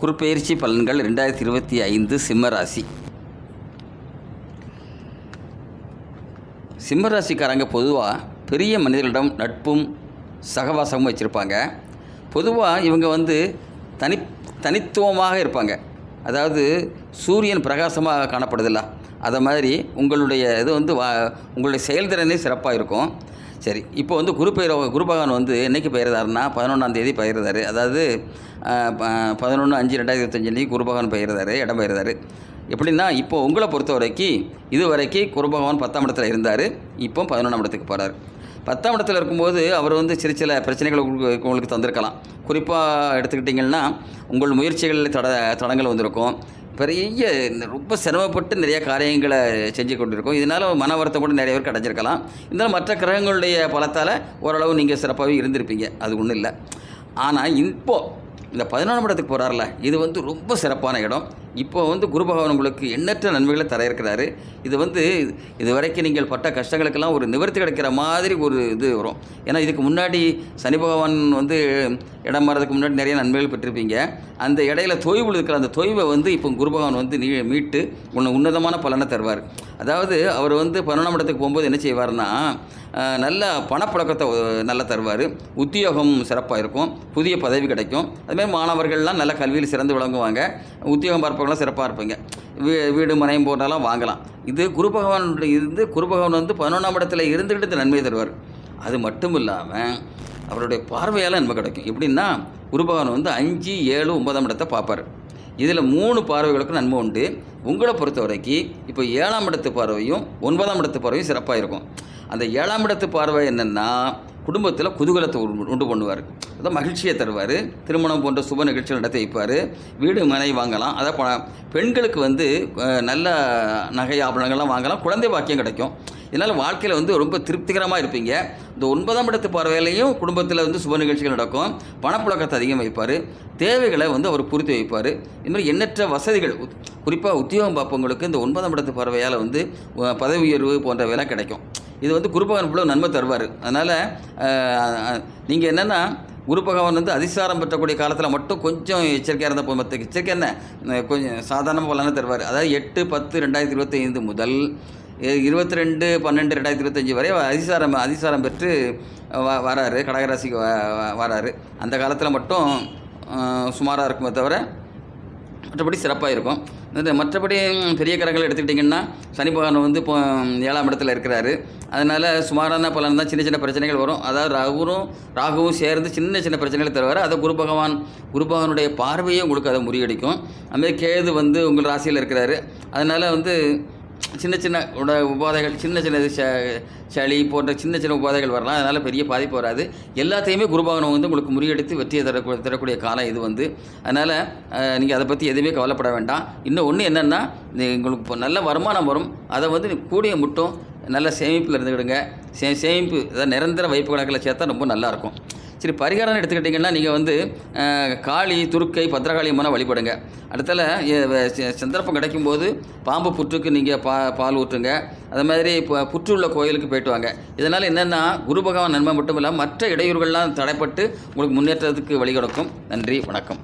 குறுப்பெயர்ச்சி பலன்கள் 2025 சிம்மராசி. சிம்மராசிக்காரங்க பொதுவாக பெரிய மனிதர்களிடம் நட்பும் சகவாசமும் வச்சுருப்பாங்க. பொதுவாக இவங்க தனித்துவமாக இருப்பாங்க. அதாவது சூரியன் பிரகாசமாக காணப்படுதில்ல, அதை மாதிரி உங்களுடைய இது உங்களுடைய செயல்திறனே சிறப்பாக இருக்கும். சரி, இப்போ குரு பகவான் என்றைக்கு பெயர்ந்தாருன்னா 11ஆம் தேதி பெயர்ந்தார். அதாவது 11/5/2025 குரு பகவான் பெயர்ந்தார், இடம் பெயர்ந்தார். எப்படின்னா, இப்போ உங்களை பொறுத்த வரைக்கும் இது வரைக்கும் குரு பகவான் 10ஆம் இடத்துல இருந்தார். இப்போ 11ஆம் இடத்துக்கு போகிறார். 10ஆம் இடத்துல இருக்கும்போது அவர் சில பிரச்சனைகள் உங்களுக்கு தந்திருக்கலாம். குறிப்பாக எடுத்துக்கிட்டிங்கன்னா, உங்கள் முயற்சிகளில் தடங்கள் வந்திருக்கும். பெரிய ரொம்ப சிரமப்பட்டு நிறைய காரியங்களை செஞ்சு கொண்டிருக்கோம். இதனால் மன வருத்தம் கூட நிறைய பேருக்கு அடைஞ்சிருக்கலாம். இருந்தாலும் மற்ற கிரகங்களுடைய பலத்தால் ஓரளவு நீங்கள் சிறப்பாகவே இருந்திருப்பீங்க, அது ஒன்றும் இல்லை. ஆனால் இப்போது இந்த 11ஆம் இடத்துக்கு போகிறார்ல, இது ரொம்ப சிறப்பான இடம். இப்போ குரு பகவான் உங்களுக்கு எண்ணற்ற நன்மைகளை தர இருக்கிறாரு. இது வரைக்கும் நீங்கள் பட்ட கஷ்டங்களுக்கெல்லாம் ஒரு நிவர்த்தி கிடைக்கிற மாதிரி ஒரு இது வரும். ஏன்னா இதுக்கு முன்னாடி சனி பகவான் இடம் மாறதுக்கு முன்னாடி நிறைய நன்மைகள் பெற்றிருப்பீங்க. அந்த இடையில தொய்வு இருக்கிற அந்த தொய்வை இப்போ குரு பகவான் மீட்டு உன்னதமான பலனை தருவார். அதாவது அவர் 11ஆம் இடத்துக்கு போகும்போது என்ன செய்வார்னா, நல்ல பணப்புழக்கத்தை நல்லா தருவார். உத்தியோகம் சிறப்பாக இருக்கும், புதிய பதவி கிடைக்கும். அதுமாதிரி மாணவர்கள்லாம் நல்ல கல்வியில் சிறந்து விளங்குவாங்க. உத்தியோகம் பார்ப்பவங்களாம் சிறப்பாக இருப்பீங்க. வீடு மனையும் போட்டாலும் வாங்கலாம். இது குரு பகவான் குரு பகவான் 11ஆம் இடத்துல இருந்துக்கிட்டு நன்மை தருவார். அது மட்டும் இல்லாமல் அவருடைய பார்வையால் நன்மை கிடைக்கும். எப்படின்னா, குரு பகவான் 5, 7, 9ஆம் இடத்தை பார்ப்பார். இதில் 3 பார்வைகளுக்கும் நன்மை உண்டு. உங்களை பொறுத்த வரைக்கும் இப்போ 7ஆம் இடத்து பார்வையும் 9ஆம் இடத்து பார்வையும் சிறப்பாக இருக்கும். அந்த 7ஆம் இடத்து பார்வை என்னென்னா, குடும்பத்தில் குதூகலத்தை உண்டு பண்ணுவார். அதான் மகிழ்ச்சியை தருவார். திருமணம் போன்ற சுப நிகழ்ச்சிகள் நடத்தி வைப்பார். வீடு மனை வாங்கலாம். அதான் பெண்களுக்கு நல்ல நகை ஆபரணங்கள்லாம் வாங்கலாம். குழந்தை பாக்கியம் கிடைக்கும். இதனால் வாழ்க்கையில் ரொம்ப திருப்திகரமாக இருப்பீங்க. இந்த 9ஆம் இடத்து பார்வையிலையும் குடும்பத்தில் சுப நிகழ்ச்சிகள் நடக்கும். பணப்புழக்கத்தை அதிகம் வைப்பார். தேவைகளை அவர் பூர்த்தி வைப்பார். இதுமாதிரி எண்ணற்ற வசதிகள், குறிப்பாக உத்தியோகம் பார்ப்பவங்களுக்கு இந்த 9ஆம் இடத்து பார்வையால் பதவி உயர்வு போன்றவையெல்லாம் கிடைக்கும். இது குரு பகவான் இவ்வளோ நன்மை தருவார். அதனால் நீங்கள் என்னென்னா, குரு பகவான் அதிசாரம் பெற்றக்கூடிய காலத்தில் மட்டும் கொஞ்சம் எச்சரிக்கையாக இருந்த மற்ற எச்சரிக்கை என்ன, கொஞ்சம் சாதாரண பலனை தருவார். அதாவது 8/10/2025 முதல் 22/12/2025 வரை அதிசாரம் பெற்று வராரு. கடகராசிக்கு வராரு. அந்த காலத்தில் மட்டும் சுமாராக இருக்குமே தவிர மற்றபடி சிறப்பாக இருக்கும். மற்றபடி பெரிய கிரகங்கள் எடுத்துக்கிட்டிங்கன்னா, சனி பகவான் இப்போ 7ஆம் இடத்துல இருக்கிறாரு. அதனால் சுமாரான பலன் தான். சின்ன சின்ன பிரச்சனைகள் வரும். அதாவது ராகுவும் சேர்ந்து சின்ன சின்ன பிரச்சனைகளை தருவார். அதை குரு பகவானுடைய பார்வையே உங்களுக்கு அதை முறியடிக்கும். அதுமாதிரி கேது உங்கள் ராசியில் இருக்கிறாரு. அதனால் சின்ன சின்ன உபாதைகள், சின்ன சின்ன சளி போன்ற சின்ன சின்ன உபாதைகள் வரலாம். அதனால் பெரிய பாதிப்பு வராது. எல்லாத்தையுமே குரு பகவான் உங்களுக்கு முறியடித்து வெற்றியை தரக்கூடிய காலம் இது. அதனால் நீங்கள் அதை பற்றி எதுவுமே கவலைப்பட வேண்டாம். இன்னும் ஒன்று என்னென்னா, உங்களுக்கு இப்போ நல்ல வருமானம் வரும். அதை கூடிய மட்டும் நல்ல சேமிப்பில் இருந்துக்கிடுங்க. சேமிப்பு அதாவது நிரந்தர வைப்பு கணக்கில் சேர்த்தா ரொம்ப நல்லாயிருக்கும். சரி, பரிகாரம் எடுத்துக்கிட்டிங்கன்னா, நீங்கள் காளி, துர்க்கை, பத்திரகாளி அம்மனை வழிபடுங்க. அடுத்தால சந்தர்ப்பம் கிடைக்கும்போது பாம்பு புற்றுக்கு நீங்கள் பால் ஊற்றுங்க. அது மாதிரி புற்று உள்ள கோயிலுக்கு போய்ட்டு வாங்க. இதனால் என்னென்னா, குரு பகவான் நன்மை மட்டும் இல்லாமல் மற்ற இடையூறுகள்லாம் தடைப்பட்டு உங்களுக்கு முன்னேற்றத்துக்கு வழி கொடுக்கும். நன்றி, வணக்கம்.